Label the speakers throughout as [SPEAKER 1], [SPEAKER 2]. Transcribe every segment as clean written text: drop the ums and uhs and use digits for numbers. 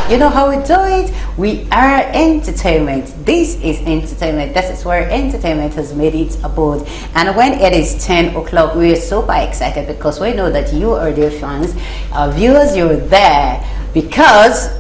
[SPEAKER 1] You know how we do it? We are entertainment. This is entertainment. This is where entertainment has made its abode. And when it is 10 o'clock, we are super excited because we know that you are dear fans, our viewers, you're there because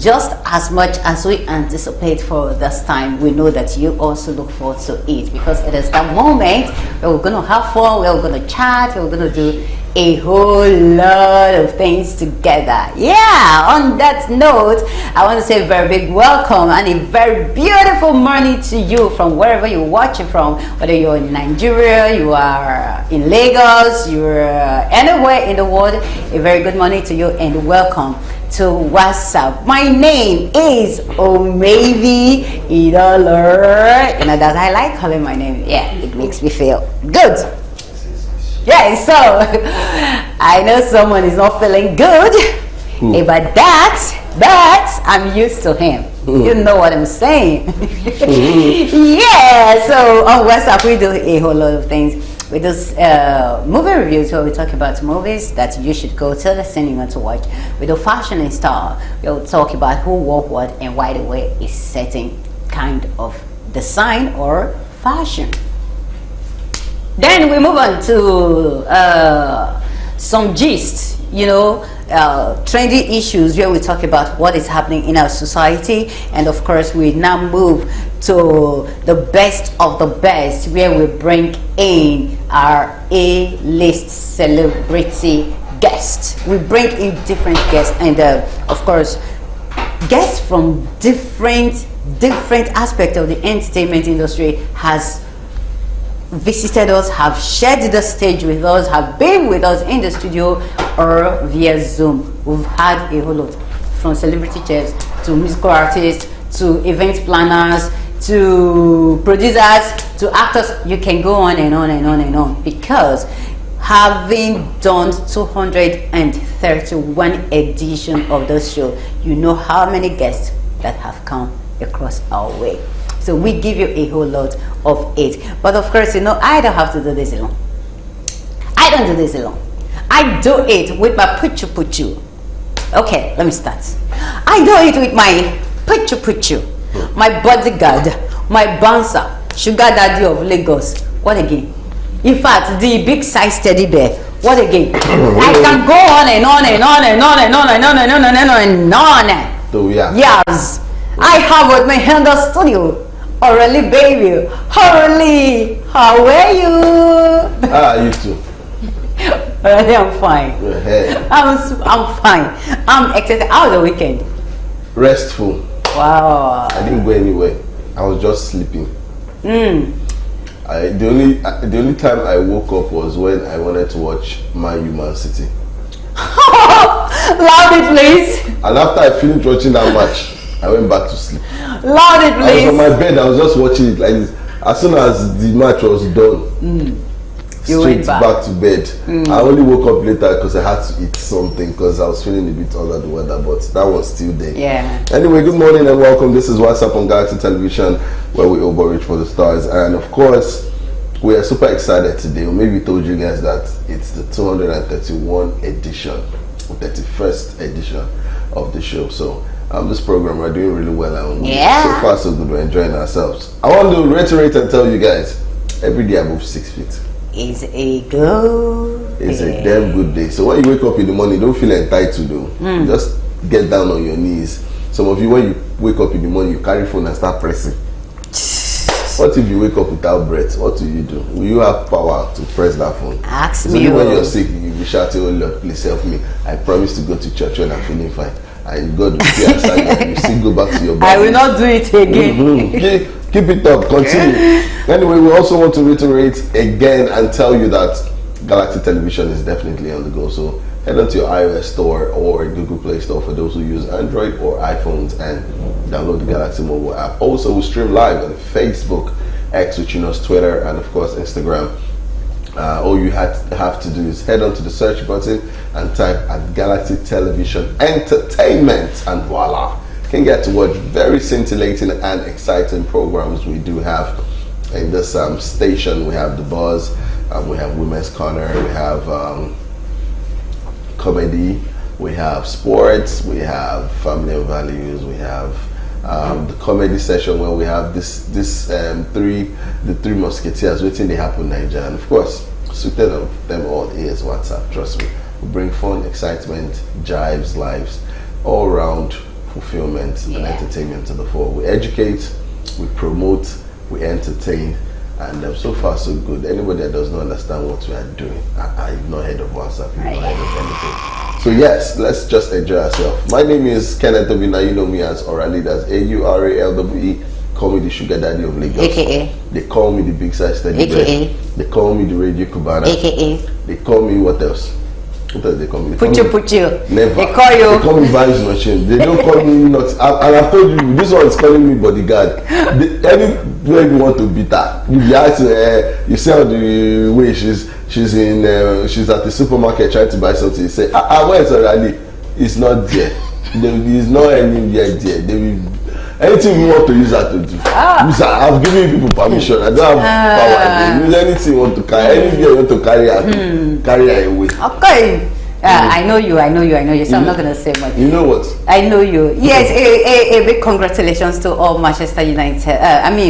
[SPEAKER 1] just as much as we anticipate for this time, we know that you also look forward to it because it is that moment where we're going to have fun, we're going to chat, we're going to do a whole lot of things together. Yeah, on that note, I want to say a very big welcome and a very beautiful morning to you from wherever you're watching from, whether you're in Nigeria, you are in Lagos, you're anywhere in the world. A very good morning to you and welcome to WhatsApp. My name is Omevi Idoler. You know that I like calling my name. Yeah, it makes me feel good. Yeah, so I know someone is not feeling good, but that I'm used to him. You know what I'm saying? Yeah, so on WhatsApp we do a whole lot of things. We do movie reviews where we talk about movies that you should go to the cinema to watch. We do fashion and style. We'll talk about who wore what and why the way is setting kind of design or fashion. Then we move on to some gist, trendy issues where we talk about what is happening in our society. And of course, we now move to the best of the best where we bring in our A-list celebrity guests. We bring in different guests and of course, guests from different aspects of the entertainment industry has visited us, have shared the stage with us, have been with us in the studio or via Zoom. We've had a whole lot, from celebrity chefs to musical artists to event planners to producers to actors. You can go on and on and on and on because having done 231 edition of the show, you know how many guests that have come across our way. So we give you a whole lot of it. But of course, I don't have to do this alone. I don't do this alone. I do it with my puchu. Okay, let me start. I do it with my puchu, my bodyguard, my bouncer, sugar daddy of Lagos. What again? In fact, the big size teddy bear. What again? I can go on and on and on and on and on and on and on and on and on.
[SPEAKER 2] So yeah.
[SPEAKER 1] Yes. I have with me in the studio. Orally, baby. Orally, how are you?
[SPEAKER 2] You too.
[SPEAKER 1] Orally, I'm fine. I'm fine. I'm excited. How was the weekend?
[SPEAKER 2] Restful.
[SPEAKER 1] Wow.
[SPEAKER 2] I didn't go anywhere. I was just sleeping. The only time I woke up was when I wanted to watch Man City.
[SPEAKER 1] Loud it, please.
[SPEAKER 2] And after I finished watching that match, I went back to sleep.
[SPEAKER 1] Loud it, please.
[SPEAKER 2] I was on my bed. I was just watching it like this. As soon as the match was done, straight back to bed. I only woke up later because I had to eat something because I was feeling a bit under the weather, but that was still there.
[SPEAKER 1] Yeah.
[SPEAKER 2] Anyway, good morning and welcome. This is WhatsApp on Galaxy Television, where we overreach for the stars. And of course, we are super excited today. Maybe we told you guys that it's the 231 edition, 31st edition of the show. So this program, we're doing really well.
[SPEAKER 1] Yeah.
[SPEAKER 2] So far, so good. We're enjoying ourselves. I want to reiterate and tell you guys, every day above 6 feet
[SPEAKER 1] is a good
[SPEAKER 2] It's a damn good day. So when you wake up in the morning, don't feel entitled though. Just get down on your knees. Some of you, when you wake up in the morning, you carry phone and start pressing. What if you wake up without breath? What do? Will you have power to press that phone?
[SPEAKER 1] Ask
[SPEAKER 2] so
[SPEAKER 1] me.
[SPEAKER 2] When you're sick, you'll be shouting, "Oh Lord, please help me. I promise to go to church when I'm feeling fine." And God will see aside you still go back to your body.
[SPEAKER 1] I will not do it again.
[SPEAKER 2] Keep it up, continue. Anyway, we also want to reiterate again and tell you that Galaxy Television is definitely on the go. So head on to your iOS store or Google Play Store for those who use Android or iPhones and download the Galaxy mobile app. Also, we stream live on Facebook, X, which you know is Twitter, and of course Instagram. All you have to do is head on to the search button and type at Galaxy Television Entertainment, and voila, you can get to watch very scintillating and exciting programs we do have in this station. We have The Buzz, we have Women's Corner, we have comedy, we have sports, we have family and values, we have the comedy session where we have the three musketeers waiting they happen in Nigeria, and of course suited of them all is WhatsApp. Trust me, we bring fun, excitement, jives, lives, all round fulfillment and entertainment to the fore. We educate, we promote, we entertain, and so far so good. Anybody that does not understand what we are doing, I've not heard of WhatsApp, you've not heard of anything. So yes, let's just enjoy ourselves. My name is Kenneth Obina. You know me as Orally, that's AURALWE. Call me the sugar daddy of Lagos.
[SPEAKER 1] AKA.
[SPEAKER 2] They call me the big size teddy bear.
[SPEAKER 1] AKA.
[SPEAKER 2] They call me the radio cubana.
[SPEAKER 1] AKA.
[SPEAKER 2] They call me what else? What else they call me?
[SPEAKER 1] Put you.
[SPEAKER 2] Never.
[SPEAKER 1] They call you.
[SPEAKER 2] They call me vibes machine. They don't call me not. And I've told you, this one is calling me bodyguard. Anywhere you want to beat her, you be asking, you see how the way she's at the supermarket trying to buy something. You say, where is Orally? It's not there. There is not anywhere there. They will. Anything you want to use her to do. I've given people permission. I don't have power. Use anything you want to carry. Anything you want to carry her, carry her away.
[SPEAKER 1] Okay. I know you. So I'm not going to say much.
[SPEAKER 2] You know what?
[SPEAKER 1] I know you. Yes, a big congratulations to all Manchester United.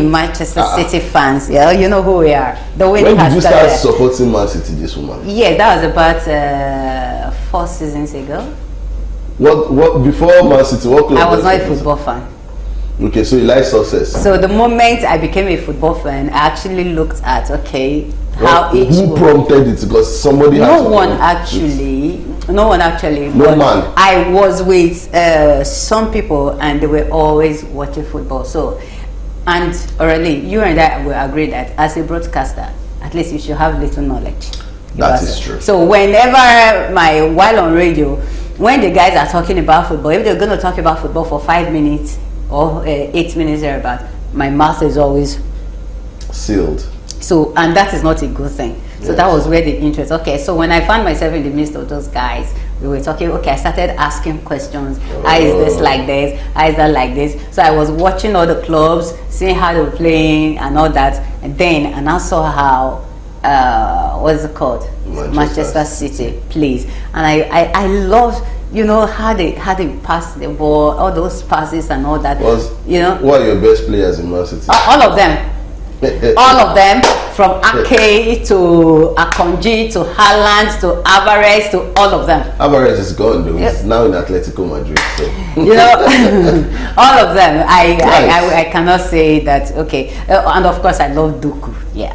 [SPEAKER 1] Manchester City fans. Yeah, you know who we are. The way
[SPEAKER 2] when did you start supporting Man City, this woman?
[SPEAKER 1] Yes, that was about 4 seasons ago.
[SPEAKER 2] What before Man City? What club?
[SPEAKER 1] I was not a football fan.
[SPEAKER 2] Okay, so you like success.
[SPEAKER 1] So the moment I became a football fan, I actually looked at how each.
[SPEAKER 2] Who prompted it? Because somebody.
[SPEAKER 1] No one actually. No man. I was with some people, and they were always watching football. So, and already you and I will agree that as a broadcaster, at least you should have little knowledge.
[SPEAKER 2] That is true.
[SPEAKER 1] So whenever while on radio, when the guys are talking about football, if they're going to talk about football for 5 minutes or 8 minutes thereabout, my mouth is always
[SPEAKER 2] sealed.
[SPEAKER 1] So, and that is not a good thing. So that was where the interest. Okay, so when I found myself in the midst of those guys, we were talking. Okay, I started asking questions. How is this like this? How is that like this? So I was watching all the clubs, seeing how they were playing and all that, and I saw how what's it called? Manchester City plays, and I love how they pass the ball, all those passes and all that.
[SPEAKER 2] What are your best players in Man City?
[SPEAKER 1] All of them. All of them, from Ake to Akonji to Haaland to Alvarez to all of them.
[SPEAKER 2] Alvarez is gone though. He's now in Atletico Madrid. So.
[SPEAKER 1] All of them. I cannot say that. Okay, and of course I love Doku. Yeah.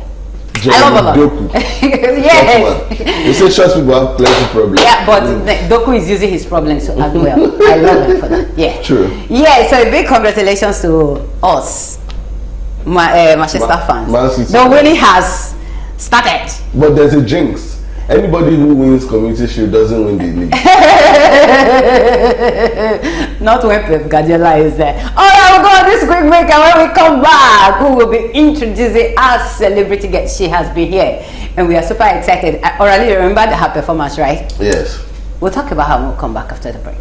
[SPEAKER 1] I love a lot.
[SPEAKER 2] Doku.
[SPEAKER 1] Yes.
[SPEAKER 2] You say short people have plenty of problems.
[SPEAKER 1] Yeah, but Doku is using his problems as well. I love him for that. Yeah.
[SPEAKER 2] True.
[SPEAKER 1] Yeah. So a big congratulations to us. Manchester fans. The winning has started.
[SPEAKER 2] But there's a jinx. Anybody who wins Community Shield doesn't win the league.
[SPEAKER 1] Not when Pep Guardiola is there. Alright, we'll go on this quick break, and when we come back, we will be introducing our celebrity guest. She has been here, and we are super excited. Orally, remember her performance, right?
[SPEAKER 2] Yes.
[SPEAKER 1] We'll talk about her when we come back after the break.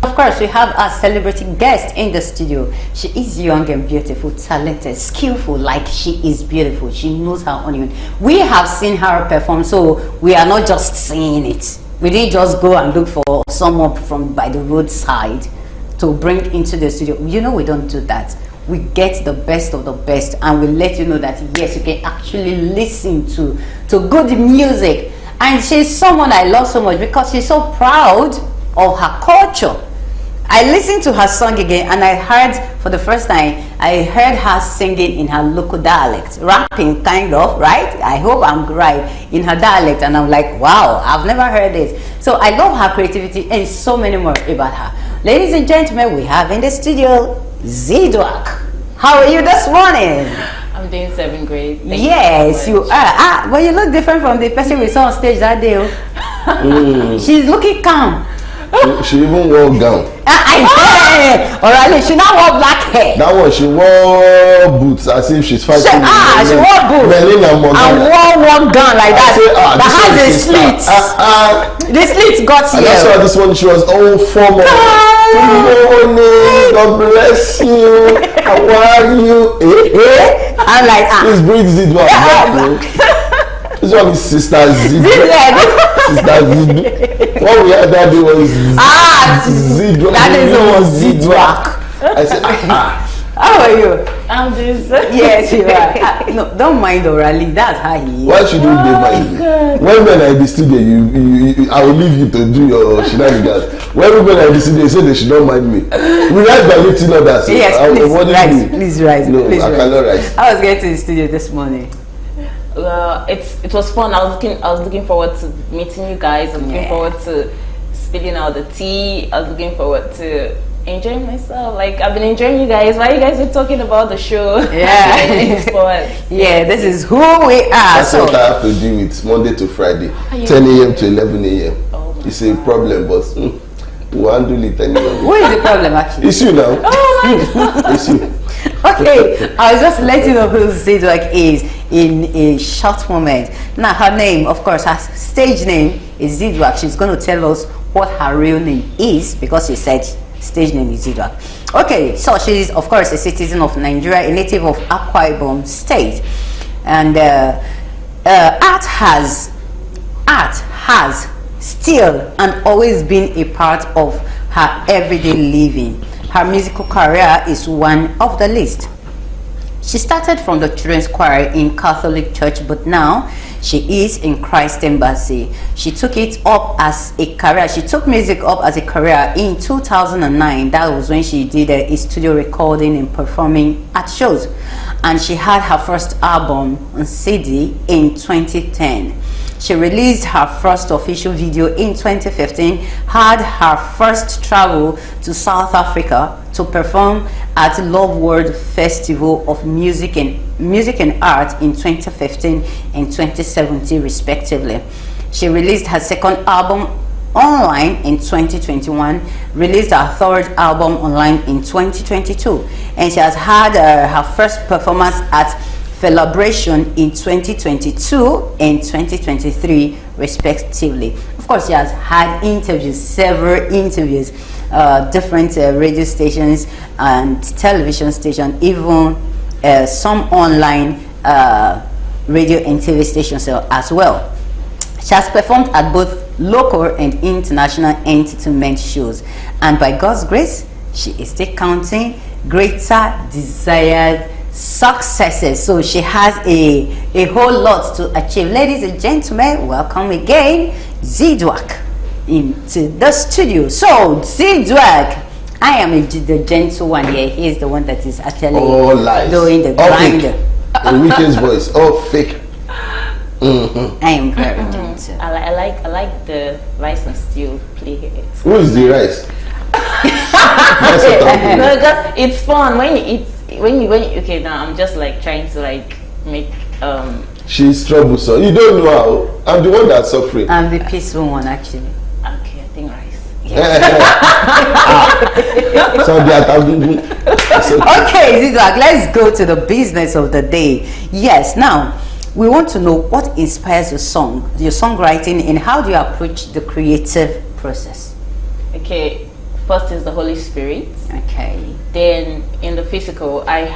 [SPEAKER 1] Of course, we have our celebrity guest in the studio. She is young and beautiful, talented, skillful, like she is beautiful. She knows her onion. We have seen her perform, so we are not just seeing it. We didn't just go and look for someone from by the roadside to bring into the studio. We don't do that. We get the best of the best, and we let you know that yes, you can actually listen to good music. And she's someone I love so much because she's so proud of her culture. I listened to her song again, and I heard for the first time, I heard her singing in her local dialect, rapping kind of, right? I hope I'm right, in her dialect, and I'm like, wow, I've never heard this. So I love her creativity and so many more about her. Ladies and gentlemen, we have in the studio, Ziduak. How are you this morning?
[SPEAKER 3] I'm doing 7th grade.
[SPEAKER 1] Yes, you are. Well, you look different from the person we saw on stage that day. She's looking calm.
[SPEAKER 2] She even wore a gown.
[SPEAKER 1] Orally, she now wore black hair.
[SPEAKER 2] That one, she wore boots as if she's fighting.
[SPEAKER 1] She wore boots. And wore one gown like that. That has a slit. The slit got here.
[SPEAKER 2] And that's why this one, she was all formal. God bless you. How are you?
[SPEAKER 1] I'm like,
[SPEAKER 2] Please bring Ziduak. This one is Sister Ziduak. is that Zidu? What we had that day was Ziduak.
[SPEAKER 1] That is was Ziduak.
[SPEAKER 2] I said,
[SPEAKER 1] How are you?
[SPEAKER 3] I'm this.
[SPEAKER 1] Yes, you are. No, don't mind Orally. That's how he is.
[SPEAKER 2] why should you be mind? When men are in the studio, I will leave you to do your shenanigans. When women are in the studio, they say they should not mind me. We rise by lifting others. So
[SPEAKER 1] Yes, please rise.
[SPEAKER 2] No,
[SPEAKER 1] please
[SPEAKER 2] I
[SPEAKER 1] rise.
[SPEAKER 2] cannot rise.
[SPEAKER 1] I was getting to the studio this morning.
[SPEAKER 3] It was fun. I was looking forward to meeting you guys. I was looking forward to spilling out the tea. I was looking forward to enjoying myself. Like, I've been enjoying you guys. Why you guys been talking about the show?
[SPEAKER 1] Yeah.
[SPEAKER 3] It's fun.
[SPEAKER 1] Yeah, this is who we are.
[SPEAKER 2] That's what I have to do with Monday to Friday, 10 a.m. to 11 a.m.
[SPEAKER 3] Oh my
[SPEAKER 2] It's a problem, but we'll handle it anyway.
[SPEAKER 1] Who is the problem actually?
[SPEAKER 2] It's you now. It's you.
[SPEAKER 1] Okay, I was just letting you know who Ziduak is in a short moment. Now, her name, of course, her stage name is Ziduak. She's going to tell us what her real name is because she said stage name is Ziduak. Okay, so she is, of course, a citizen of Nigeria, a native of Akwa Ibom State, and art has still and always been a part of her everyday living. Her musical career is one of the least. She started from the children's choir in Catholic Church, but now she is in Christ Embassy. She took it up as a career. She took music up as a career in 2009. That was when she did a studio recording and performing at shows. And she had her first album on CD in 2010. She released her first official video in 2015, had her first travel to South Africa to perform at Love World Festival of Music and Art in 2015 and 2017 respectively. She released her second album online in 2021, released her third album online in 2022, and she has had her first performance at Celebration in 2022 and 2023 respectively. Of course, she has had interviews, several interviews, different radio stations and television stations, even some online radio and TV stations as well. She has performed at both local and international entertainment shows, and by God's grace, she is still counting greater desired successes. So she has a whole lot to achieve. Ladies and gentlemen, welcome again Ziduak into the studio. So Ziduak, I am the gentle one here. He's the one that is actually doing the grind.
[SPEAKER 2] A weekend's voice. Oh, fake.
[SPEAKER 1] I am very gentle.
[SPEAKER 3] I like the rice and stew play it.
[SPEAKER 2] Who is the rice? That's what I'm
[SPEAKER 3] No, because it's fun when you eat. When you okay, now I'm just like trying to like make
[SPEAKER 2] She's troublesome. You don't know how. I'm the one that's suffering.
[SPEAKER 1] I'm the peaceful one actually.
[SPEAKER 3] Okay, I think rice.
[SPEAKER 2] So
[SPEAKER 1] Okay, Ziduak, let's go to the business of the day. Yes, now we want to know what inspires your songwriting, and how do you approach the creative process?
[SPEAKER 3] Okay, first is the Holy Spirit.
[SPEAKER 1] Okay.
[SPEAKER 3] Then in the physical, I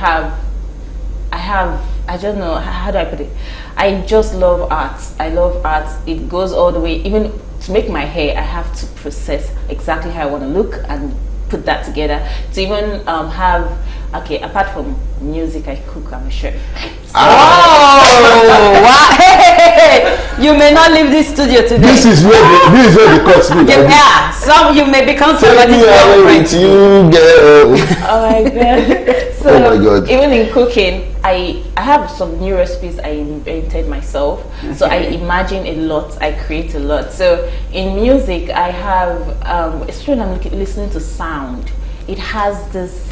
[SPEAKER 3] don't know, how do I put it? I just love art. I love art. It goes all the way. Even to make my hair, I have to process exactly how I want to look and put that together. To even have, okay, apart from music, I cook. I'm a chef. So,
[SPEAKER 1] Oh, wow. Hey, you may not leave this studio today.
[SPEAKER 2] this is where the cuts me.
[SPEAKER 1] Yeah, some you may become
[SPEAKER 2] Take
[SPEAKER 1] somebody's
[SPEAKER 2] me away
[SPEAKER 1] girlfriend.
[SPEAKER 2] with you, girl.
[SPEAKER 3] oh my god. So
[SPEAKER 2] Oh my God.
[SPEAKER 3] even in cooking, I have some new recipes I invented myself. So I imagine a lot, I create a lot. So in music, I have especially when I'm listening to sound, it has this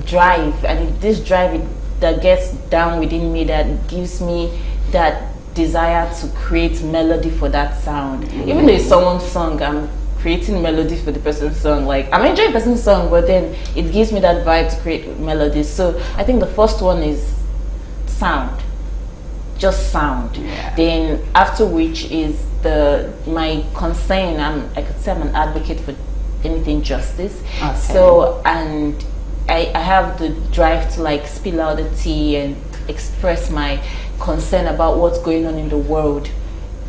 [SPEAKER 3] drive, and this drive that gets down within me, that gives me that desire to create melody for that sound. Even though it's someone's song, I'm creating melody for the person's song. Like, I'm enjoying the person's song, but then it gives me that vibe to create melodies. So I think the first one is sound, just sound.
[SPEAKER 1] Yeah.
[SPEAKER 3] Then after which is my concern. I could say I'm an advocate for anything justice.
[SPEAKER 1] Okay.
[SPEAKER 3] So, and I have the drive to like spill out the tea and express my concern about what's going on in the world,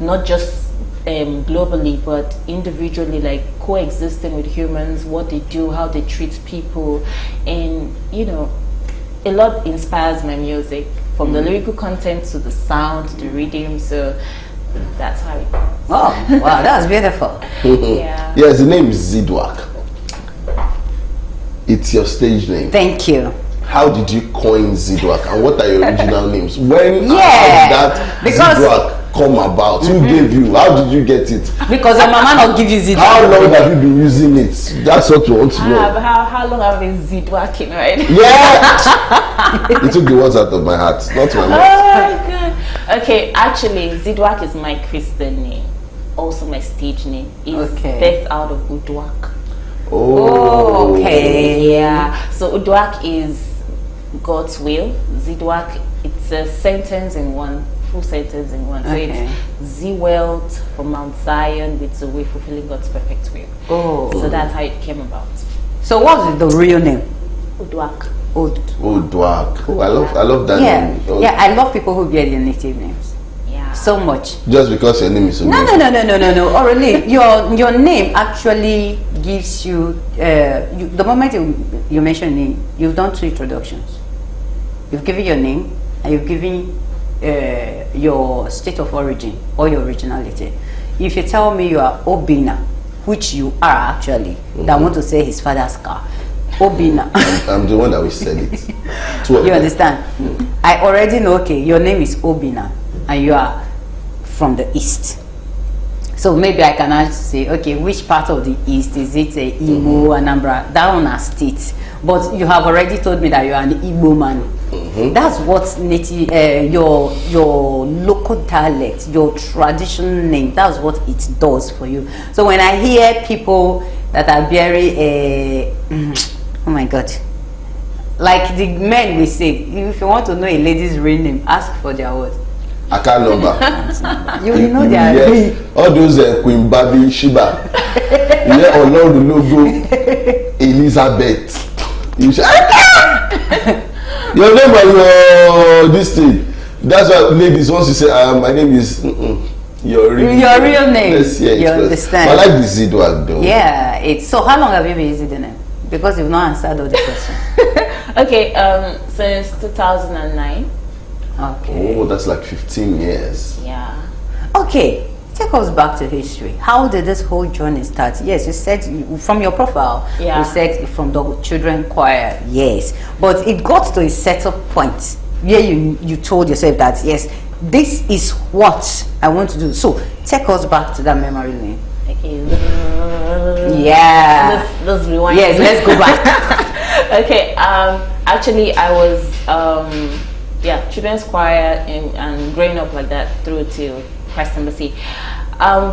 [SPEAKER 3] not just globally, but individually, like coexisting with humans, what they do, how they treat people, and a lot inspires my music, from the lyrical content to the sound, to the rhythm. So that's how it goes.
[SPEAKER 1] Oh, wow, that was beautiful.
[SPEAKER 3] Yeah.
[SPEAKER 2] Yes, the name is Ziduak. It's your stage name.
[SPEAKER 1] Thank you.
[SPEAKER 2] How did you coin Ziduak, and what are your original names? When and how
[SPEAKER 1] Yeah,
[SPEAKER 2] did that
[SPEAKER 1] because-
[SPEAKER 2] Ziduak come about? Who gave you? How did you get it?
[SPEAKER 1] Because your mama not give you Ziduak.
[SPEAKER 2] How long have you been using it? That's what we want to know.
[SPEAKER 3] How long have I been Ziduaking, right?
[SPEAKER 2] Yeah! You took the words out of my heart, not my mouth.
[SPEAKER 3] Oh my god. Okay, actually, Ziduak is my Christian name, also my stage name. It's
[SPEAKER 1] Okay.
[SPEAKER 3] based out of Uduak.
[SPEAKER 2] Oh,
[SPEAKER 1] Okay.
[SPEAKER 3] Yeah. So Uduak is God's will. Ziduak, it's a sentence in one, full sentence in one. So
[SPEAKER 1] Okay.
[SPEAKER 3] it's Z-Wealth from Mount Zion with the way fulfilling God's perfect will.
[SPEAKER 1] Oh.
[SPEAKER 3] So that's how it came about.
[SPEAKER 1] So what's the real name?
[SPEAKER 3] Uduak.
[SPEAKER 1] Ud.
[SPEAKER 2] Oh, Dwak. Oh, I love that
[SPEAKER 1] Yeah,
[SPEAKER 2] name. Oh,
[SPEAKER 1] yeah. I love people who bear their native names
[SPEAKER 3] Yeah.
[SPEAKER 1] so much.
[SPEAKER 2] Just because your name is so
[SPEAKER 1] No,
[SPEAKER 2] beautiful.
[SPEAKER 1] no. Or really, your name actually gives you, the moment you mention name, you've done 2 introductions. You've given your name and you've given your state of origin or your originality. If you tell me you are Obina, which you are actually, that want to say his father's car, Obina.
[SPEAKER 2] I'm the one that will sell it. Two of
[SPEAKER 1] You
[SPEAKER 2] them.
[SPEAKER 1] understand? I already know, okay, your name is Obina and you are from the east. So maybe I can actually say, okay, which part of the east? Is it Igbo, Anambra? That one are states. But you have already told me that you are an Igbo man. That's what native, your local dialect, your traditional name, that's what it does for you. So when I hear people that are very, oh my God, like the men we say, if you want to know a lady's real name, ask for their what?
[SPEAKER 2] Account number.
[SPEAKER 1] You will know their real.
[SPEAKER 2] All those Queen Babi Shiba. Yeah, Olorun logo Elizabeth. You should, your name and your this thing. That's why ladies once you say my name is your real
[SPEAKER 1] name.
[SPEAKER 2] Let's hear it
[SPEAKER 1] You
[SPEAKER 2] first.
[SPEAKER 1] understand?
[SPEAKER 2] I like the Ziduak though.
[SPEAKER 1] Yeah, it's so. How long have you been using the name? Because you've not answered all the questions.
[SPEAKER 3] Okay, since 2009.
[SPEAKER 1] Okay.
[SPEAKER 2] Oh, that's like 15 years.
[SPEAKER 3] Yeah.
[SPEAKER 1] Okay, take us back to history. How did this whole journey start? Yes, you said from your profile,
[SPEAKER 3] Yeah.
[SPEAKER 1] you said from the children choir, yes. But it got to a certain point where you told yourself that, yes, this is what I want to do. So, take us back to that memory lane.
[SPEAKER 3] Okay.
[SPEAKER 1] Yeah.
[SPEAKER 3] Let's rewind.
[SPEAKER 1] Yes, let's go back.
[SPEAKER 3] Okay. Actually, I was children's choir and growing up like that through till Christ Embassy.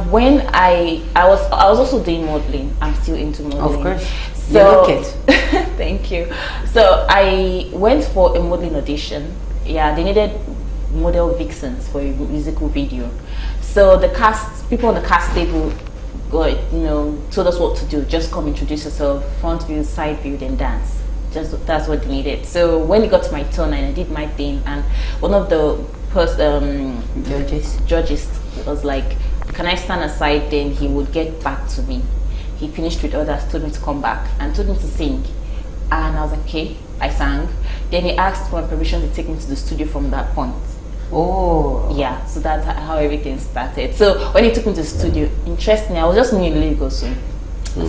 [SPEAKER 3] When I was also doing modeling. I'm still into modeling.
[SPEAKER 1] Of course.
[SPEAKER 3] So
[SPEAKER 1] You look it.
[SPEAKER 3] thank you. So I went for a modeling audition. Yeah, they needed model vixens for a musical video. So the people on the cast table told us what to do. Just come introduce yourself, front view, side view, then dance. That's what they needed. So when it got to my turn and I did my thing, and one of the judges was like, can I stand aside? Then he would get back to me. He finished with others, told me to come back and told me to sing. And I was like, okay, I sang. Then he asked for my permission to take me to the studio from that point.
[SPEAKER 1] Oh.
[SPEAKER 3] Yeah, so that's how everything started. So when he took me to the studio, interestingly, I was just new in Lagos.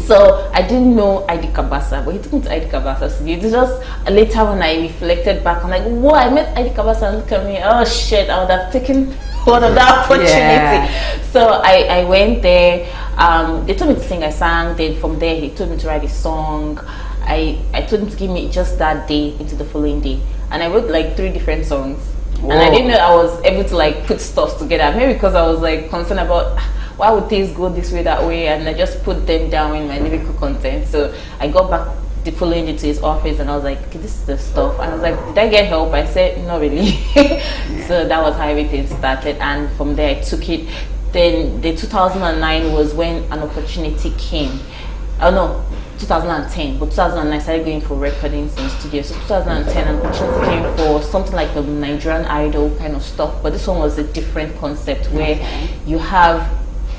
[SPEAKER 3] So I didn't know ID Kabasa, but he took me to ID Kabasa studio. It was just later when I reflected back, I'm like, whoa, I met ID Kabasa and look at me, oh shit, I would have taken one of that opportunity.
[SPEAKER 1] Yeah.
[SPEAKER 3] So I went there, they told me to sing, I sang, then from there he told me to write a song. I told him to give me just that day into the following day. And I wrote like 3 different songs.
[SPEAKER 1] Whoa.
[SPEAKER 3] And I didn't know I was able to like put stuff together. Maybe because I was like concerned about why would things go this way, that way, and I just put them down in my lyrical content. So I got back the following day to his office and I was like, okay, this is the stuff. And I was like, did I get help? I said, not really. So that was how everything started, and from there I took it. Then the 2009 was when an opportunity came. Oh no, 2010, but 2009 I started going for recordings in studios. So 2010 an opportunity came for something like the Nigerian Idol kind of stuff, but this one was a different concept where you have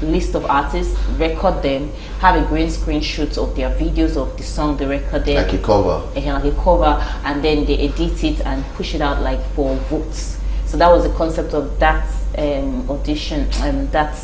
[SPEAKER 3] list of artists, record them, have a green screen shoot of their videos of the song they recorded,
[SPEAKER 2] Like a cover.
[SPEAKER 3] like a cover, and then they edit it and push it out like for votes. So that was the concept of that audition and that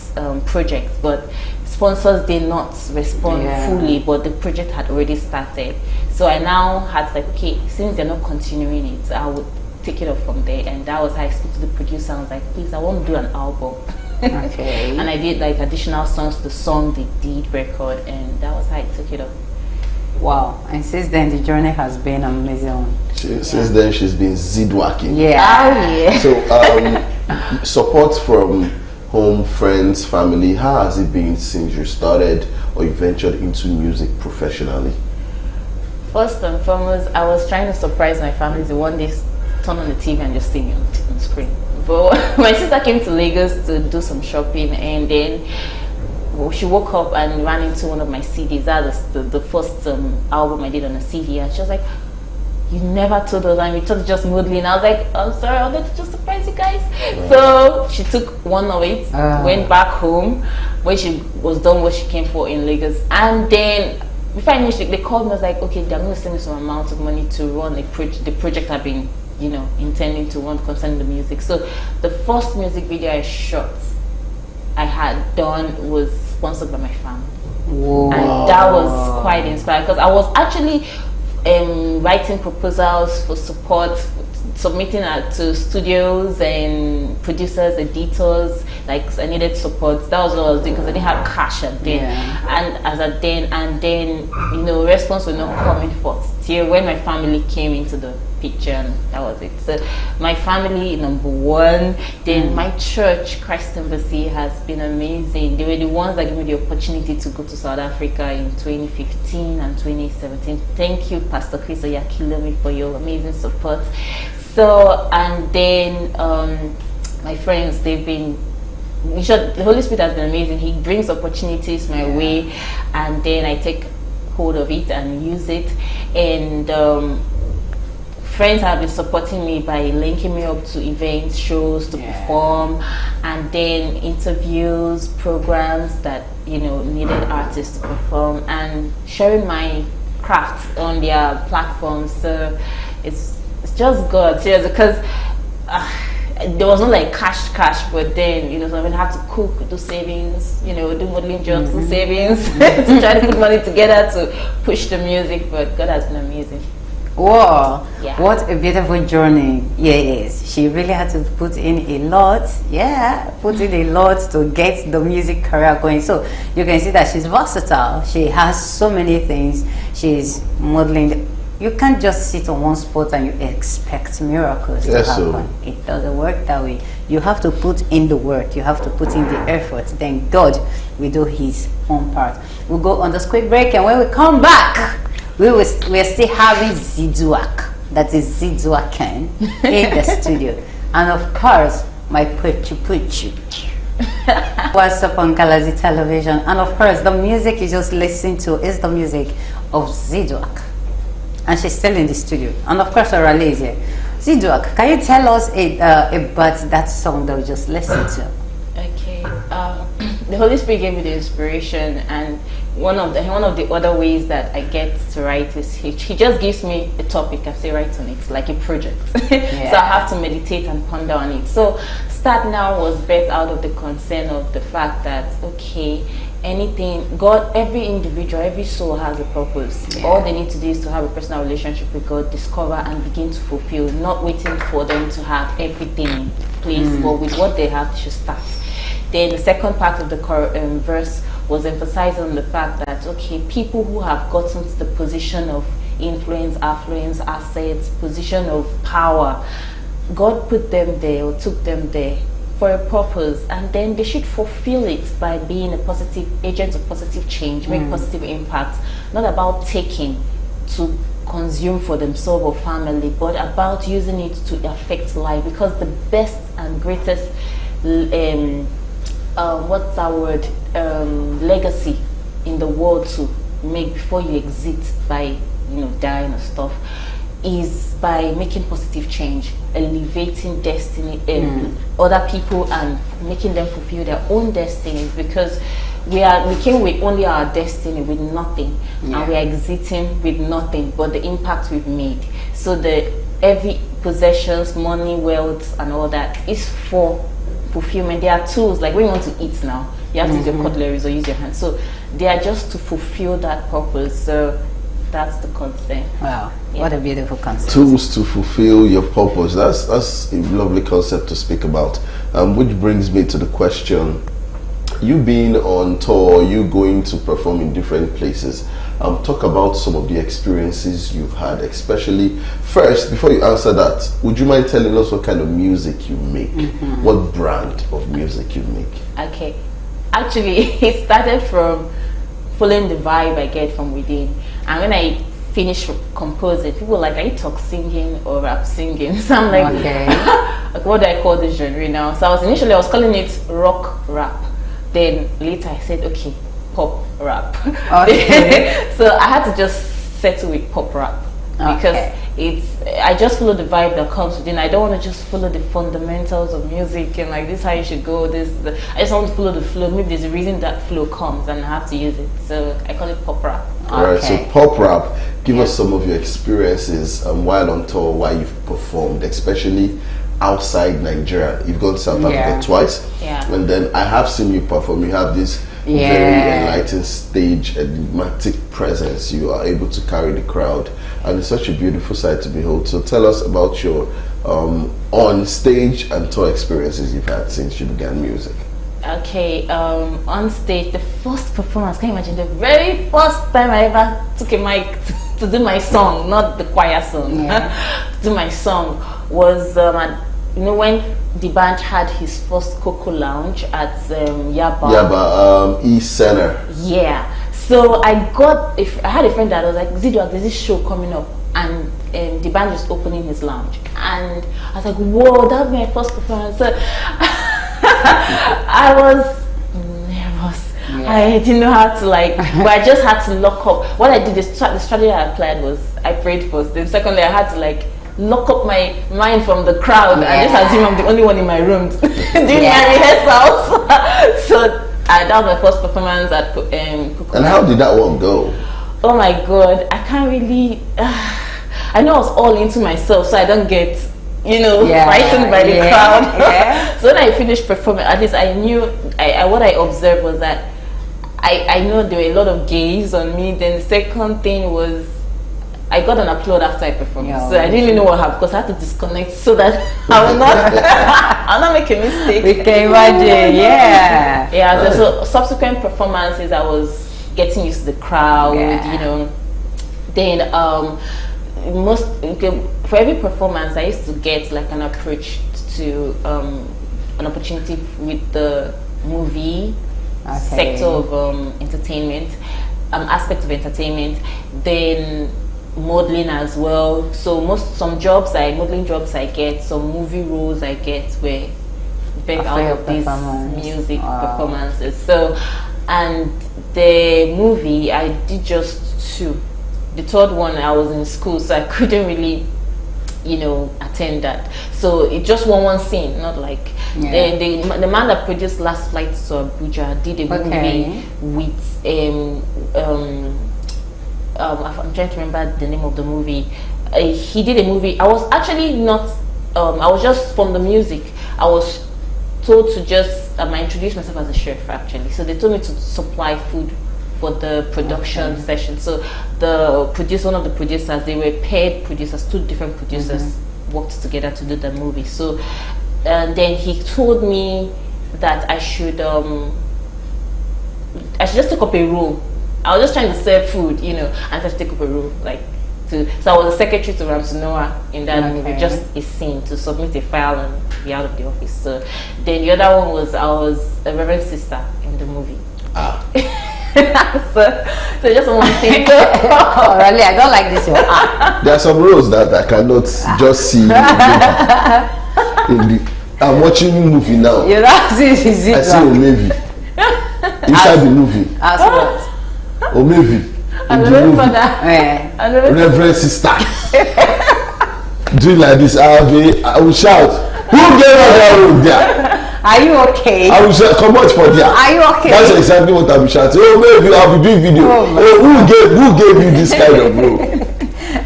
[SPEAKER 3] project. But sponsors did not respond fully, but the project had already started. So I now had to, like, okay, since they're not continuing it, I would take it off from there. And that was how I spoke to the producer. I was like, please, I want to do an album.
[SPEAKER 1] Okay.
[SPEAKER 3] And I did like additional songs to the song they did record, and that was how I took it off.
[SPEAKER 1] Wow. And since then, the journey has been amazing.
[SPEAKER 2] Since then, she's been Ziduaking.
[SPEAKER 1] Yeah.
[SPEAKER 3] Oh yeah.
[SPEAKER 2] So, support from home, friends, family, how has it been since you started or you ventured into music professionally?
[SPEAKER 3] First and foremost, I was trying to surprise my family to one day turn on the TV and just see me on screen. But my sister came to Lagos to do some shopping, and then she woke up and ran into one of my CDs. That was the first album I did on a CD, and she was like, "You never told us, and we thought just modeling." I was like, "I'm sorry, I wanted to just surprise you guys." Wow. So she took one of it, went back home. When she was done what she came for in Lagos, and then before I knew it, they called me. I was like, "Okay, they're going to send me some amount of money to run the project I've been, intending to run concerning the music." So the first music video I had done was sponsored by my family. Whoa. And that was quite inspiring, because I was actually writing proposals for support, submitting to studios and producers, editors. Like, I needed support. That was what I was doing, because I didn't have cash at then. And then response was not coming forth till when my family came into the picture, and that was it. So my family, number one. Then my church, Christ Embassy, has been amazing. They were the ones that gave me the opportunity to go to South Africa in 2015 and 2017. Thank you, Pastor Chris Oyakilomi, for your amazing support. So, and then my friends, they've been, the Holy Spirit has been amazing. He brings opportunities my way, and then I take hold of it and use it. And friends have been supporting me by linking me up to events, shows to perform, and then interviews, programs that needed artists to perform, and sharing my craft on their platforms. So it's just God, serious, because there was no like cash, but then so I would have to cook, do savings, do modeling jobs, do savings to try to put money together to push the music. But God has been amazing.
[SPEAKER 1] Wow, what a beautiful journey. Yes, she really had to put in a lot. Put in a lot to get the music career going. So you can see that she's versatile. She has so many things. She's modeling. You can't just sit on one spot and you expect miracles to happen. It doesn't work that way. You have to put in the work. You have to put in the effort. Then God will do His own part. We'll go on this quick break, and when we come back, we're still having Ziduak, that is Ziduaken, in the studio. And of course, my Puchu. What's up on Galaxy Television? And of course, the music you just listened to is the music of Ziduak. And she's still in the studio. And of course, Orale is here. Ziduak, can you tell us about that song that we just listened to?
[SPEAKER 3] Okay. The Holy Spirit gave me the inspiration, and one of the other ways that I get to write is he just gives me a topic. I say write on it, like a project. So I have to meditate and ponder on it. So Start Now was birthed out of the concern of the fact that God, every individual, every soul has a purpose. All they need to do is to have a personal relationship with God, discover and begin to fulfill, not waiting for them to have everything in place, but with what they have, they should start. Then the second part of the verse was emphasizing on the fact that, people who have gotten to the position of influence, affluence, assets, position of power, God put them there or took them there for a purpose, and then they should fulfill it by being a positive agent of positive change, make positive impact, not about taking to consume for themselves or family, but about using it to affect life. Because the best and greatest legacy in the world to make before you exit by dying or stuff is by making positive change, elevating destiny in other people and making them fulfill their own destinies, because we came with only our destiny, with nothing, and we are exiting with nothing but the impact we've made. So every possessions, money, wealth, and all that is for fulfillment. They are tools. Like when you want to eat now, you have to use your cutleries or use your hands. So they are just to fulfill that purpose. So that's the concept.
[SPEAKER 1] Wow, what a beautiful concept.
[SPEAKER 2] Tools to fulfill your purpose. That's a lovely concept to speak about. Which brings me to the question: you being on tour, you going to perform in different places. Talk about some of the experiences you've had, especially first, before you answer that, would you mind telling us what kind of music you make? What brand of music you make?
[SPEAKER 3] Okay, actually it started from following the vibe I get from within, and when I finish composing, people were like, are you talk singing or rap singing? So I'm like,
[SPEAKER 1] okay.
[SPEAKER 3] Like, what do I call this genre now? So I was calling it rock rap. Then later I said, okay, pop rap.
[SPEAKER 1] Okay.
[SPEAKER 3] So I had to just settle with pop rap, because I just follow the vibe that comes within. I don't want to just follow the fundamentals of music and like this is how you should go. I just want to follow the flow. Maybe there's a reason that flow comes and I have to use it. So I call it pop rap.
[SPEAKER 2] Alright, so pop rap, give us some of your experiences while on tour, while you've performed, especially outside Nigeria. You've gone to South Africa twice, and then I have seen you perform. You have this very enlightened stage, enigmatic presence. You are able to carry the crowd, and it's such a beautiful sight to behold. So tell us about your on stage and tour experiences you've had since you began music.
[SPEAKER 3] Okay, on stage, the first performance, can you imagine the very first time I ever took a mic to do my song, not the choir song, to do my song, was when the band had his first Coco Lounge at Yaba
[SPEAKER 2] East Center.
[SPEAKER 3] Yeah. So I had a friend that was like, Ziduak, there's this show coming up, and the band is opening his lounge, and I was like, whoa, that was my first performance. So I was nervous. I didn't know how to but I just had to lock up. What I did, the strategy I applied was I prayed first. Then secondly, I had to lock up my mind from the crowd and just assume I'm the only one in my room doing my rehearsals. So that was my first performance at Coco.
[SPEAKER 2] And how did that one go?
[SPEAKER 3] Oh my God, I can't really. I know I was all into myself, so I don't get frightened by the crowd. So when I finished performing, at least I knew. What I observed was that I know there were a lot of gaze on me. Then the second thing was, I got an applaud after I performed. So I didn't really know what happened, because I had to disconnect so that I'll not make a mistake.
[SPEAKER 1] We can imagine,
[SPEAKER 3] So subsequent performances, I was getting used to the crowd, Then for every performance, I used to get an approach to an opportunity with the movie sector of entertainment, aspect of entertainment. Then modeling as well. So modeling jobs I get, some movie roles I get were based out of these music performances. So, and the movie I did just 2. The third one I was in school, so I couldn't really attend that. So it just one scene, not like the man that produced Last Flight to Abuja did a movie with I'm trying to remember the name of the movie. He did a movie. I was actually not. I was just from the music. I was told to just. I introduced myself as a chef actually. So they told me to supply food for the production session. So one of the producers, they were paired producers. 2 different producers worked together to do the movie. So, and then he told me that I should just take up a role. I was just trying to serve food, and I to take up a role, so I was a secretary to Ramsey Noah in that movie, just a scene to submit a file and be out of the office. So then the other one was I was a reverend sister in the movie. so just one thing.
[SPEAKER 1] Really, I don't like this one.
[SPEAKER 2] There are some roles that I cannot just see. I'm watching a movie now. I see Omevi inside the movie.
[SPEAKER 1] As what?
[SPEAKER 2] Omevi in the movie. Reverend sister. doing like this, I will shout, who gave us that road there?
[SPEAKER 1] Are you okay?
[SPEAKER 2] I will shout, come out for there.
[SPEAKER 1] Are you okay?
[SPEAKER 2] That's exactly what I will shout. Oh, maybe I'll be doing video. Who gave you this kind of road?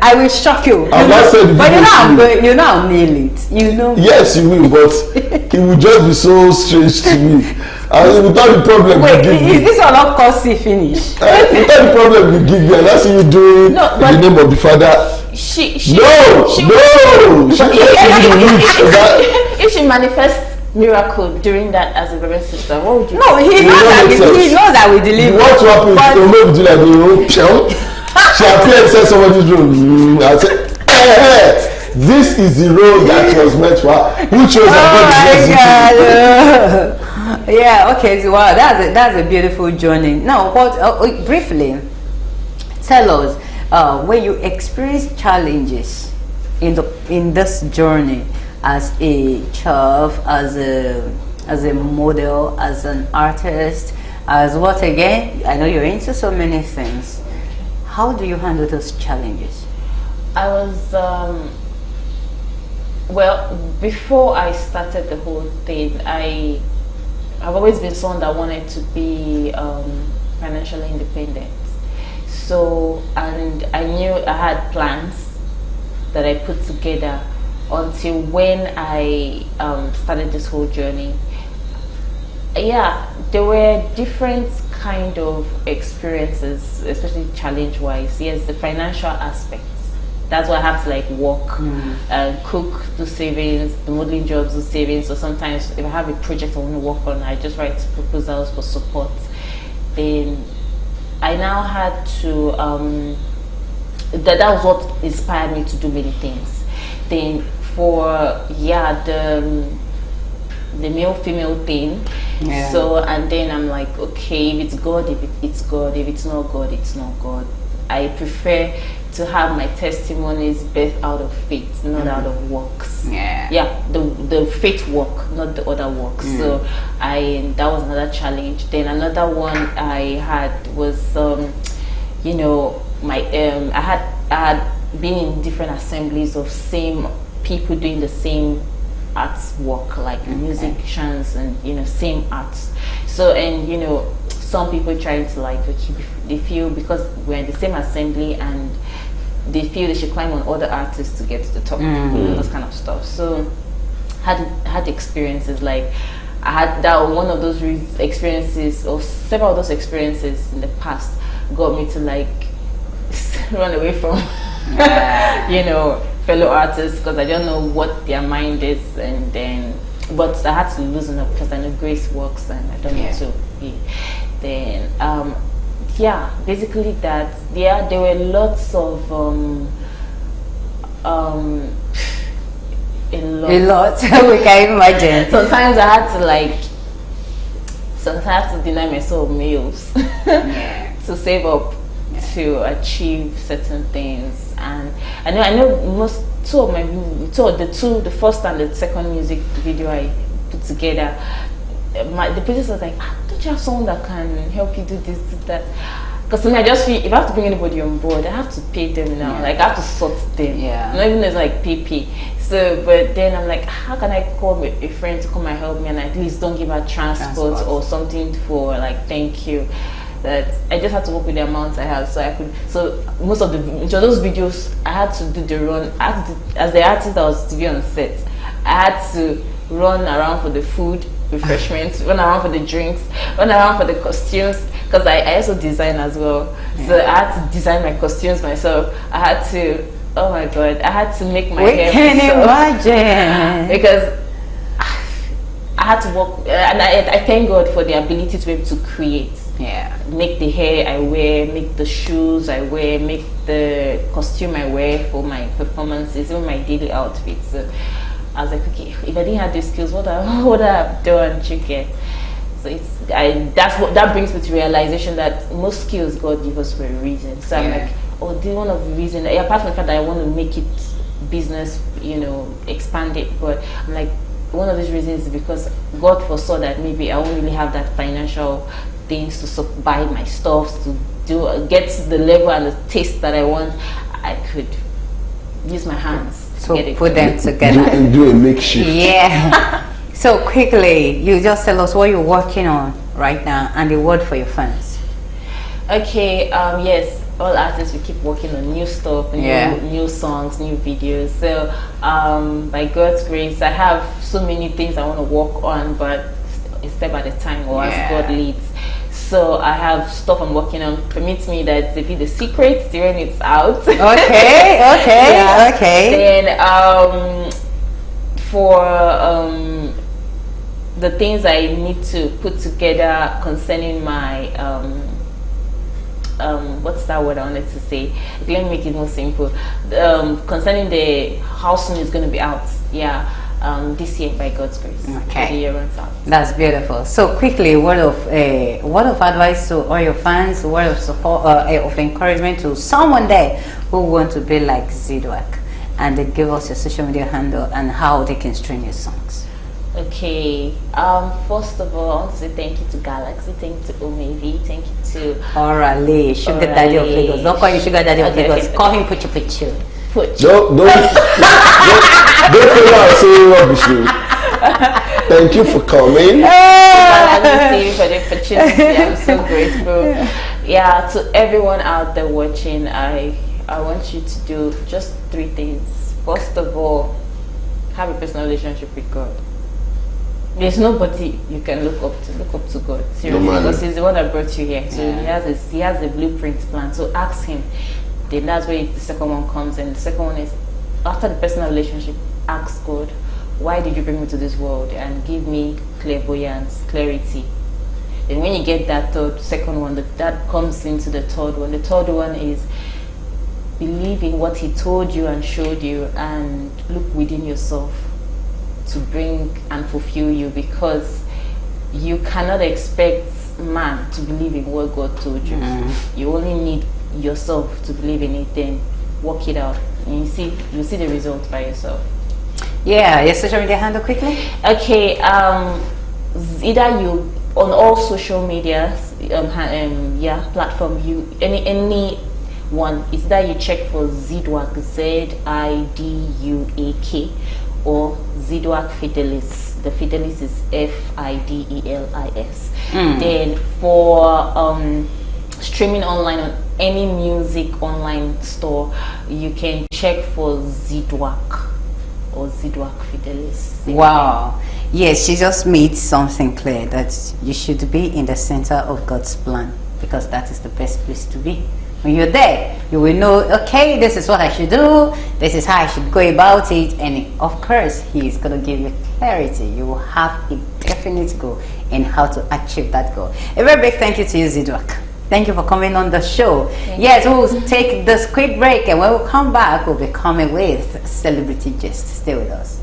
[SPEAKER 1] I will shock you.
[SPEAKER 2] I've not said the
[SPEAKER 1] but
[SPEAKER 2] video
[SPEAKER 1] you know I'll nail it. You know.
[SPEAKER 2] Yes, you will, but it will just be so strange to me. And without the problem
[SPEAKER 1] Wait,
[SPEAKER 2] you give
[SPEAKER 1] is
[SPEAKER 2] me.
[SPEAKER 1] this one not costly finish?
[SPEAKER 2] Without the problem you give me, and that's you doing
[SPEAKER 3] No,
[SPEAKER 2] in the name of the Father.
[SPEAKER 3] She
[SPEAKER 2] No.
[SPEAKER 3] If she manifests miracle during that as a reverend sister, what would you?
[SPEAKER 1] No, he knows that we deliver.
[SPEAKER 2] What will happen
[SPEAKER 1] But-
[SPEAKER 2] if you do like she appeared inside somebody's room. I said, hey, this is the road that was meant for her. Who chose
[SPEAKER 1] Oh my God. Yeah, okay, so wow, that's a beautiful journey. Now, briefly tell us when you experience challenges in this journey as a chef, as a model, as an artist, as what again? I know you're into so many things. How do you handle those challenges?
[SPEAKER 3] I was well, before I started the whole thing, I've always been someone that wanted to be financially independent. So, and I knew I had plans that I put together until when I started this whole journey. Yeah, there were different kind of experiences, especially challenge-wise. Yes, the financial aspects. That's why I have to like work and cook, do savings, the modeling jobs, do savings. So sometimes if I have a project I want to work on, I just write proposals for support. Then I now had to that was what inspired me to do many things. Then for the male female thing.
[SPEAKER 1] Yeah.
[SPEAKER 3] So and then I'm like, okay, if it's God, it's God, if it's not God, it's not God. I prefer to have my testimonies birthed out of faith, not out of works.
[SPEAKER 1] Yeah.
[SPEAKER 3] The faith work, not the other works. So that was another challenge. Then another one I had was I had been in different assemblies of same people doing the same arts work, like musicians and same arts. So and some people trying to like they feel because we're in the same assembly and they feel they should climb on other artists to get to the top, those kind of stuff. So had experiences like I had that one of those experiences or several of those experiences in the past got me to like run away from fellow artists because I don't know what their mind is, and then but I had to loosen up because I know grace works and I don't need to be. Then basically that there were lots of a lot
[SPEAKER 1] We can imagine.
[SPEAKER 3] sometimes I had to deny myself meals to save up to achieve certain things. And I know the first and the second music video I put together, the producer was like, don't you have someone that can help you do this, do that? Because I just feel if I have to bring anybody on board, I have to pay them now. Like I have to sort them. Not even as like PP. So, but then I'm like, how can I call a friend to come and help me and at least don't give her transport or something for like thank you. That I just had to work with the amounts I have, so I could. So most of those videos, I had to do the run. As the artist that was to be on set, I had to run around for the food, refreshments, run around for the drinks, run around for the costumes. Because I also design as well, so I had to design my costumes myself. I had to. Oh my God! I had to make my hair.
[SPEAKER 1] We can imagine
[SPEAKER 3] because I had to work, and I thank God for the ability to be able to create. Make the hair I wear, make the shoes I wear, make the costume I wear for my performances, even my daily outfits. So I was like, okay, if I didn't have these skills, what would I have done? You get. So that brings me to realization that most skills God gives us for a reason. So I'm like, this one of the reasons, apart from the fact that I want to make it business, expand it, but I'm like, one of these reasons is because God foresaw that maybe I won't really have that financial things to buy my stuff, to get to the level and the taste that I want. I could use my hands to
[SPEAKER 1] So
[SPEAKER 3] get it
[SPEAKER 1] put
[SPEAKER 3] going.
[SPEAKER 1] them together.
[SPEAKER 2] Do a makeshift.
[SPEAKER 1] Yeah. So quickly, you just tell us what you're working on right now and the word for your fans.
[SPEAKER 3] Okay, yes, all artists, we keep working on new stuff, new songs, new videos. So by God's grace, I have so many things I want to work on, but a step at a time, or as God leads. So I have stuff I'm working on. Permit me that's a bit the secret till when it's out.
[SPEAKER 1] Okay, okay, okay.
[SPEAKER 3] Then for the things I need to put together concerning my what's that word I wanted to say? Let me make it more simple. Concerning the how soon it's going to be out. This year by God's grace.
[SPEAKER 1] Okay.
[SPEAKER 3] The year runs out.
[SPEAKER 1] That's beautiful. So quickly, word of advice to all your fans, word of support, of encouragement to someone there who want to be like Ziduak, and then give us your social media handle and how they can stream your songs.
[SPEAKER 3] Okay. First of all, I want to say thank you to Galaxy, thank you to Omevi, thank you to
[SPEAKER 1] Orale, Sugar Daddy of Lagos. Don't call him Sugar Daddy of Lagos. Call him Puchu Puchu.
[SPEAKER 2] Don't feel like saying rubbish. Thank you for coming.
[SPEAKER 3] Thank you for the opportunity. I'm so grateful. Yeah, to everyone out there watching, I want you to do just 3 things. First of all, have a personal relationship with God. There's nobody you can look up to God. Seriously, because He's the one that brought you here. So He has a blueprint plan. So ask Him. Then that's where the second one comes in. The second one is, after the personal relationship, ask God, why did you bring me to this world? And give me clairvoyance, clarity. Then when you get that second one, that comes into the third one. The third one is believe in what He told you and showed you, and look within yourself to bring and fulfill you, because you cannot expect man to believe in what God told you. You only need yourself to believe in it, then work it out, and you'll see the results by yourself.
[SPEAKER 1] Yeah, your social media handle quickly.
[SPEAKER 3] Okay, either you on all social media platform, you any one, is that you check for Ziduak, Ziduak, or Ziduak Fidelis. The Fidelis is Fidelis. Then for streaming online on any music online store, you can check for Ziduak or Ziduak Fidelis.
[SPEAKER 1] Wow. Yes, she just made something clear, that you should be in the center of God's plan, because that is the best place to be. When you're there, you will know, okay, this is what I should do, this is how I should go about it, and of course, He is going to give you clarity. You will have a definite goal in how to achieve that goal. A very big thank you to you, Ziduak. Thank you for coming on the show. Yes, we'll take this quick break, and when we come back, we'll be coming with Celebrity Gist. Stay with us.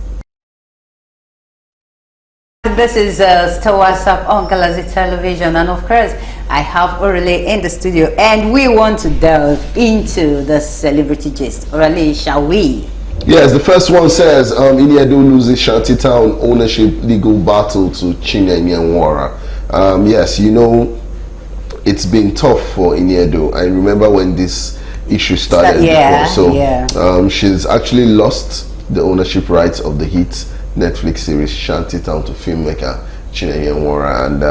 [SPEAKER 1] This is still WhatsApp on Galaxy Television, and of course I have Orale in the studio, and we want to delve into the Celebrity Gist. Orale, shall we?
[SPEAKER 2] Yes, the first one says Iniedo loses Shantytown ownership legal battle to Chinenye. Yes, you know, it's been tough for Iniedo. I remember when this issue started before. She's actually lost the ownership rights of the hit Netflix series Shantytown to filmmaker Chinenye, and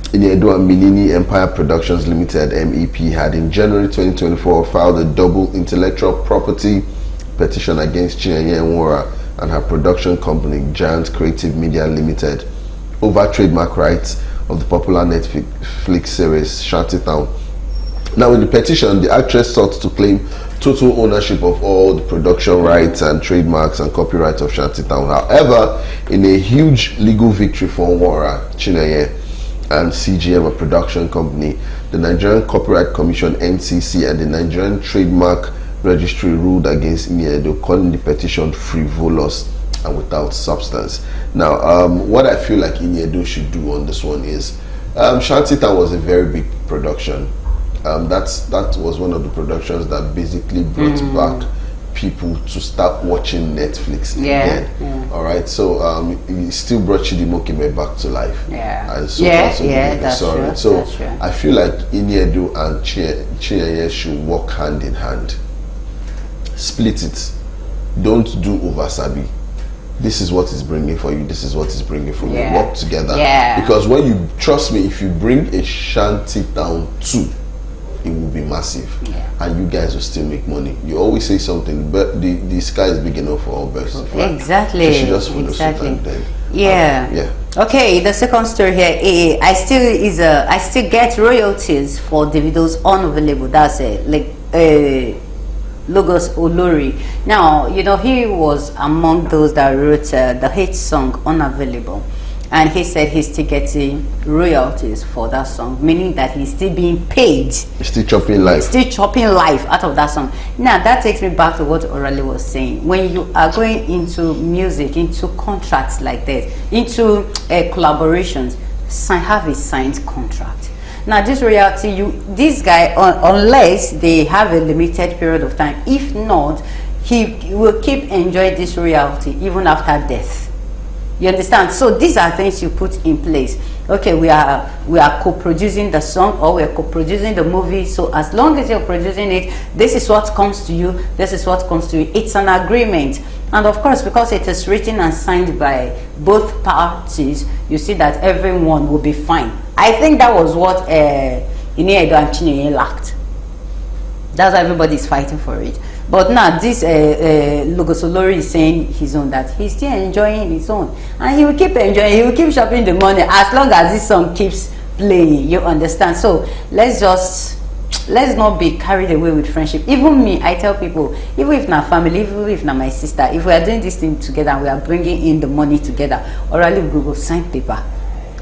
[SPEAKER 2] Iniedo and Milini Empire Productions Limited (MEP) had in January 2024 filed a double intellectual property petition against Chinenye and her production company Giant Creative Media Limited over trademark rights of the popular Netflix series Shantytown. Now, in the petition, the actress sought to claim total ownership of all the production rights and trademarks and copyright of Shantytown. However, in a huge legal victory for Nwora, Chinenye, and CGM, a production company, the Nigerian Copyright Commission (NCC) and the Nigerian Trademark Registry ruled against Iniedo, calling the petition frivolous and without substance. Now, what I feel like Iniedo should do on this one is, Shantytown was a very big production. That was one of the productions that basically brought back people to start watching Netflix again. All right, so it still brought Chidimokime back to life. And so that's true. So that's true. I feel like Iniedo and Chinenye should work hand in hand. split it. Don't do over-sabi. This is what is bringing for you. This is what is bringing for you. Work together. Because when you, trust me, if you bring a shanty down too, it will be massive, and you guys will still make money. You always say something, but the sky is big enough for all birds to fly.
[SPEAKER 1] Exactly.
[SPEAKER 2] You should just follow suit and then,
[SPEAKER 1] yeah. Okay, the second story here, I still get royalties for Davido's Unavailable. That's it, like Logos Olori. Now, you know, he was among those that wrote the hit song Unavailable. And he said he's still getting royalties for that song, meaning that he's still being paid.
[SPEAKER 2] He's still chopping life.
[SPEAKER 1] Still chopping life out of that song. Now, that takes me back to what Orale was saying. When you are going into music, into contracts like this, into collaborations, have a signed contract. Now, this royalty, this guy, unless they have a limited period of time, if not, he will keep enjoying this royalty even after death. You understand? So these are things you put in place. Okay, we are co-producing the song, or we are co-producing the movie. So as long as you're producing it, this is what comes to you. This is what comes to you. It's an agreement, and of course, because it is written and signed by both parties, you see that everyone will be fine. I think that was what Iniedo and Chineye lacked. That's why everybody's fighting for it. But now this Logos Olori is saying his own, that he's still enjoying his own, and he will keep enjoying. He will keep shopping the money as long as this song keeps playing. You understand? So let's not be carried away with friendship. Even me, I tell people, even if not family, even if not my sister, if we are doing this thing together and we are bringing in the money together, or at least we will sign paper,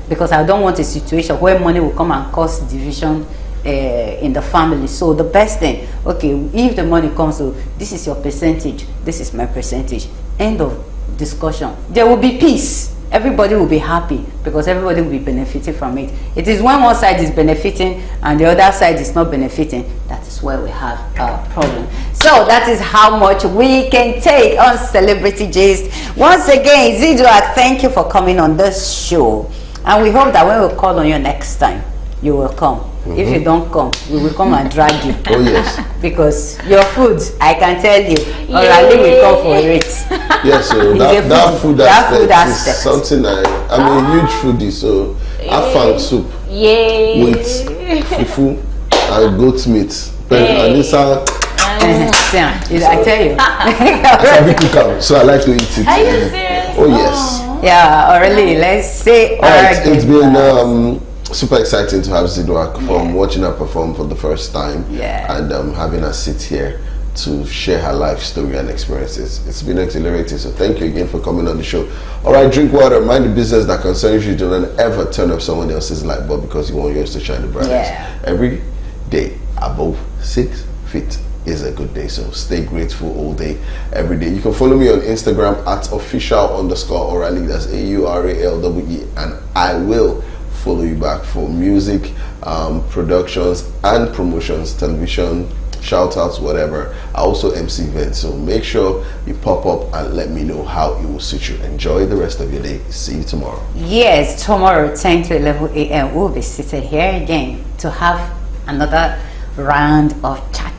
[SPEAKER 1] because I don't want a situation where money will come and cause division in the family. So the best thing, okay, if the money comes, so this is your percentage, this is my percentage, end of discussion. There will be peace. Everybody will be happy because everybody will be benefiting from it. It is when one side is benefiting and the other side is not benefiting, that is where we have a problem. So that is how much we can take on Celebrity Gist. Once again, Ziduak, thank you for coming on this show, and we hope that when we call on you next time, you will come. If you don't come, we will come and drag you.
[SPEAKER 2] Oh yes.
[SPEAKER 1] Because your food, I can tell you, Orale will come for it.
[SPEAKER 2] Yeah, so that food aspect is something I'm a huge foodie, so afang soup with fufu and goat meat. And this
[SPEAKER 1] I tell you.
[SPEAKER 2] So I like to eat it.
[SPEAKER 3] Are you serious?
[SPEAKER 2] Oh yes.
[SPEAKER 1] Yeah, Orale, let's say.
[SPEAKER 2] Alright, it's been super exciting to have Ziduak from watching her perform for the first time and having her sit here to share her life story and experiences. It's been exhilarating, so thank you again for coming on the show. Alright, drink water, mind the business that concerns you. Don't ever turn off someone else's light bulb because you want yours to shine the brightest. Every day above 6 feet is a good day, so stay grateful all day, every day. You can follow me on Instagram at official_Orale, that's AURALWE, and I will follow you back for music, productions and promotions, television, shout outs, whatever. I also MC events, so make sure you pop up and let me know how it will suit you. Enjoy the rest of your day. See you tomorrow. Yes, tomorrow 10 to 11 a.m. we'll be seated here again to have another round of chat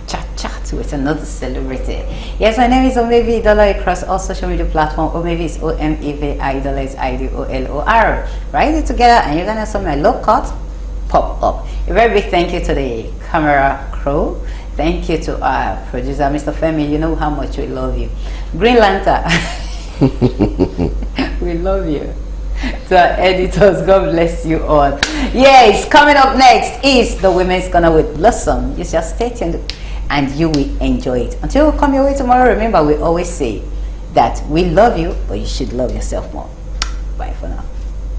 [SPEAKER 2] with another celebrity. Yes, my name is Omevi Idola across all social media platforms. Omevi is Omevi, Idola is IDOLOR. Write it together and you're gonna see my low cut pop up. A very big thank you to the camera crew. Thank you to our producer, Mr. Femi. You know how much we love you. Green Lantern, we love you. To our editors, God bless you all. Yes, coming up next is the Women's Corner with Blossom. You just stay tuned and you will enjoy it. Until we come your way tomorrow, remember we always say that we love you, but you should love yourself more. Bye for now.